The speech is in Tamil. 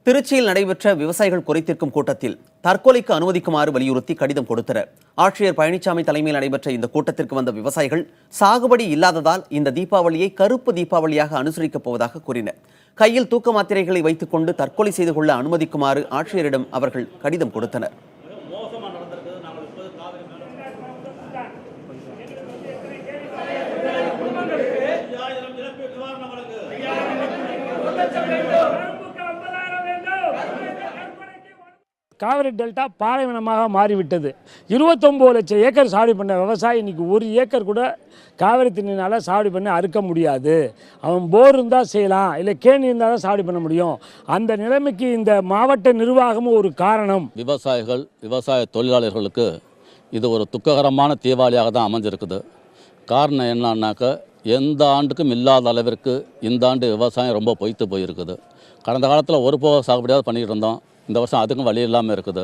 திருச்சியில் நடைபெற்ற விவசாயிகள் குறைதீர்க்கும் கூட்டத்தில் தற்கொலைக்கு அனுமதிக்குமாறு வலியுறுத்தி கடிதம் கொடுத்தனர். ஆட்சியர் பழனிசாமி தலைமையில் நடைபெற்ற இந்த கூட்டத்திற்கு வந்த விவசாயிகள் சாகுபடி இல்லாததால் இந்த தீபாவளியை கருப்பு தீபாவளியாக அனுசரிக்கப் போவதாக கூறினர். கையில் தூக்க மாத்திரைகளை வைத்துக் கொண்டு தற்கொலை செய்து கொள்ள அனுமதிக்குமாறு ஆட்சியரிடம் அவர்கள் கடிதம் கொடுத்தனர். காவிரி டெல்டா பாலைவனமாக மாறிவிட்டது. 29 லட்சம் ஏக்கர் சாகுபடி பண்ண விவசாயி இன்றைக்கி 1 ஏக்கர் கூட காவிரி தண்ணினால் சாகுபடி பண்ணி அறுக்க முடியாது. அவன் போர் இருந்தால் செய்யலாம், இல்லை கேணி இருந்தால் தான் சாகுபடி பண்ண முடியும். அந்த நிலைமைக்கு இந்த மாவட்ட நிர்வாகமும் ஒரு காரணம். விவசாய தொழிலாளர்களுக்கு இது ஒரு துக்ககரமான தீபாவளியாக தான் அமைஞ்சிருக்குது. காரணம் என்னன்னாக்கா, எந்த ஆண்டுக்கும் இல்லாத அளவிற்கு இந்த ஆண்டு விவசாயம் ரொம்ப பொய்த்து போயிருக்குது. கடந்த காலத்தில் ஒரு போக சாகுபடியாவது பண்ணிக்கிட்டு இருந்தோம். இந்த வருஷம் அதுக்கும் வழி இல்லாமல் இருக்குது.